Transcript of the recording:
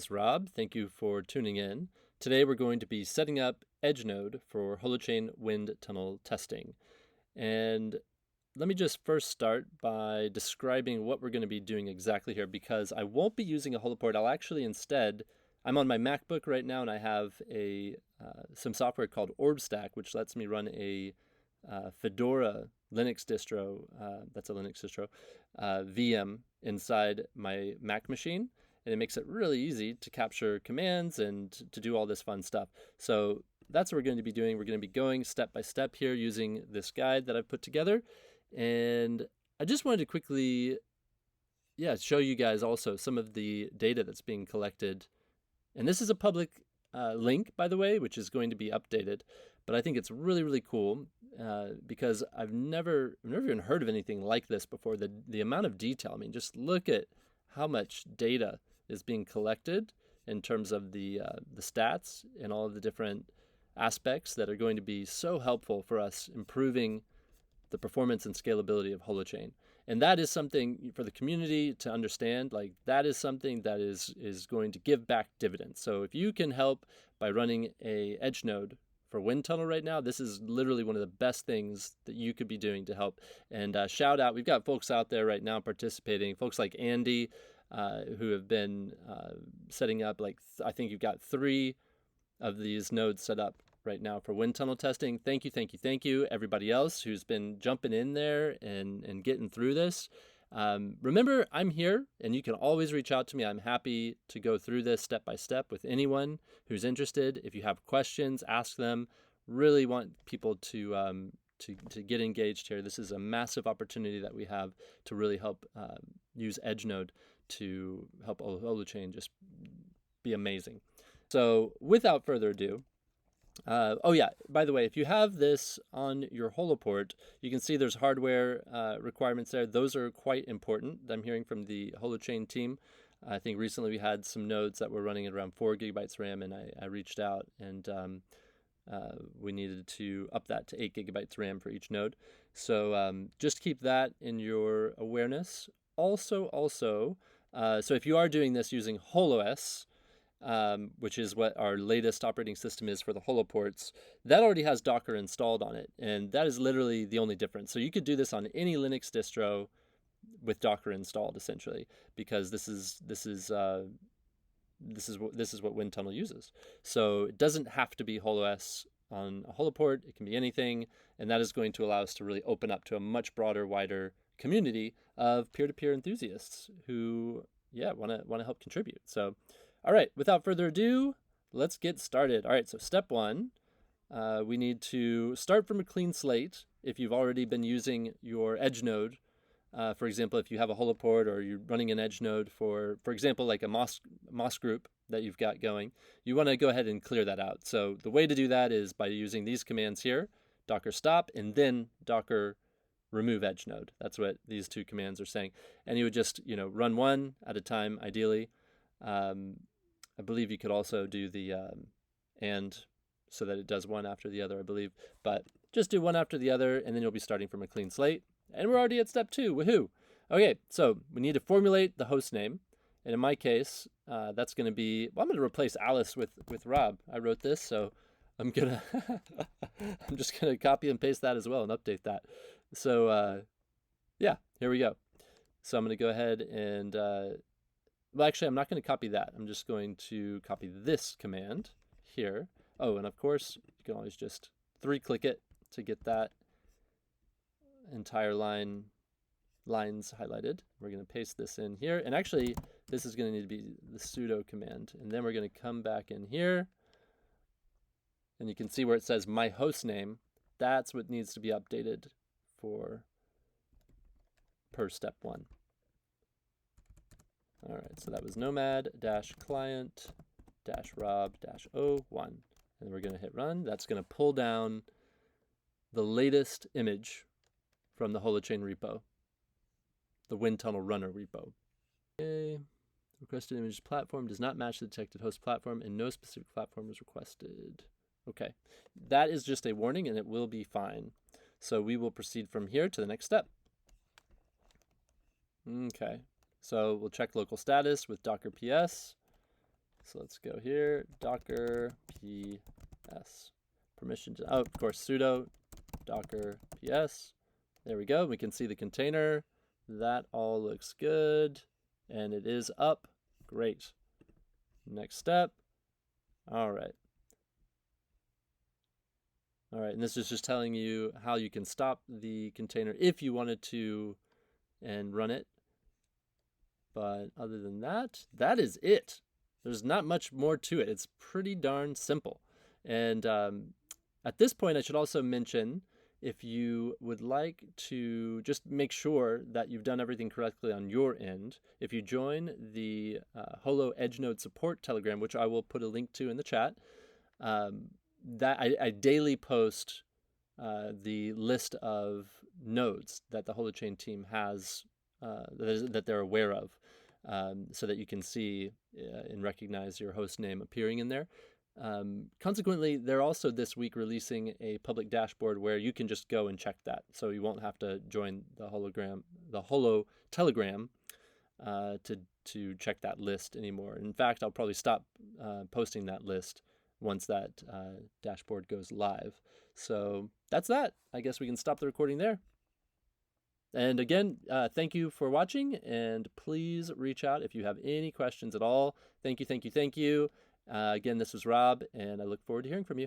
It's Rob. Thank you for tuning in. Today we're going to be setting up Edge Node for Holochain Wind Tunnel testing. And let me just first start by describing what we're going to be doing exactly here, because I won't be using a holoport. I'll actually instead, I'm on my MacBook right now and I have some software called Orbstack, which lets me run a Fedora Linux distro, that's a Linux distro, VM inside my Mac machine. And it makes it really easy to capture commands and to do all this fun stuff. So that's what we're going to be doing. We're going to be going step by step here using this guide that I've put together. And I just wanted to quickly, show you guys also some of the data that's being collected. And this is a public link, by the way, which is going to be updated. But I think it's really, really cool because I've never even heard of anything like this before. The amount of detail, I mean, just look at how much data is being collected in terms of the stats and all of the different aspects that are going to be so helpful for us improving the performance and scalability of Holochain. And that is something for the community to understand. Like, that is something that is going to give back dividends. So if you can help by running a Edge node for Wind Tunnel right now, this is literally one of the best things that you could be doing to help. And shout out, we've got folks out there right now participating, folks like Andy, who have been setting up, I think you've got 3 of these nodes set up right now for wind tunnel testing. Thank you, thank you, thank you. Everybody else who's been jumping in there and getting through this. Remember, I'm here and you can always reach out to me. I'm happy to go through this step by step with anyone who's interested. If you have questions, ask them. Really want people to get engaged here. This is a massive opportunity that we have to really help use Edge Node to help Holochain just be amazing. So without further ado, by the way, if you have this on your holoport, you can see there's hardware requirements there. Those are quite important. I'm hearing from the Holochain team. I think recently we had some nodes that were running at around 4 gigabytes RAM, and I reached out and we needed to up that to 8 gigabytes RAM for each node. So just keep that in your awareness. Also, so if you are doing this using HolOS, which is what our latest operating system is for the holoports, that already has Docker installed on it, and that is literally the only difference. So you could do this on any Linux distro with Docker installed, essentially, because this is what Wind Tunnel uses. So it doesn't have to be HolOS on a holoport. It can be anything, and that is going to allow us to really open up to a much broader, wider community of peer-to-peer enthusiasts who, want to help contribute. So, all right, without further ado, let's get started. All right, so step 1, we need to start from a clean slate. If you've already been using your Edge node, for example, if you have a holoport or you're running an Edge node for example, like a MOS group that you've got going, you want to go ahead and clear that out. So the way to do that is by using these commands here, docker stop, and then docker remove Edge node. That's what these 2 commands are saying. And you would just, run one at a time, ideally. I believe you could also do the and so that it does one after the other, I believe. But just do one after the other, and then you'll be starting from a clean slate. And we're already at step 2. Woohoo! Okay, so we need to formulate the host name. And in my case, that's going to be, I'm going to replace Alice with Rob. I wrote this, so I'm just going to copy and paste that as well and update that. So, here we go. So I'm going to go ahead and, well, actually, I'm not going to copy that. I'm just going to copy this command here. Oh, and of course, you can always just 3-click it to get that entire lines highlighted. We're going to paste this in here. And actually, this is going to need to be the sudo command. And then we're going to come back in here. And you can see where it says my host name. That's what needs to be updated per step 1. All right, so that was nomad-client-rob-01. And we're going to hit run. That's going to pull down the latest image from the Holochain repo, the Wind Tunnel Runner repo. Okay. Requested image platform does not match the detected host platform, and no specific platform was requested. Okay, that is just a warning, and it will be fine. So we will proceed from here to the next step. Okay, so we'll check local status with Docker PS. So let's go here, docker ps permission to, oh, of course, sudo docker ps. There we go. We can see the container. That all looks good. And it is up. Great. Next step. All right. All right, and this is just telling you how you can stop the container if you wanted to and run it. But other than that, that is it. There's not much more to it. It's pretty darn simple. And at this point, I should also mention, if you would like to just make sure that you've done everything correctly on your end, if you join the Holo Edge Node support Telegram, which I will put a link to in the chat, that I daily post the list of nodes that the Holochain team has that they're aware of, so that you can see and recognize your host name appearing in there. Consequently, they're also this week releasing a public dashboard where you can just go and check that, so you won't have to join the Holo Telegram to check that list anymore. In fact, I'll probably stop posting that list once that dashboard goes live. So that's that. I guess we can stop the recording there. And again, thank you for watching, and please reach out if you have any questions at all. Thank you, thank you, thank you. Again, this was Rob, and I look forward to hearing from you.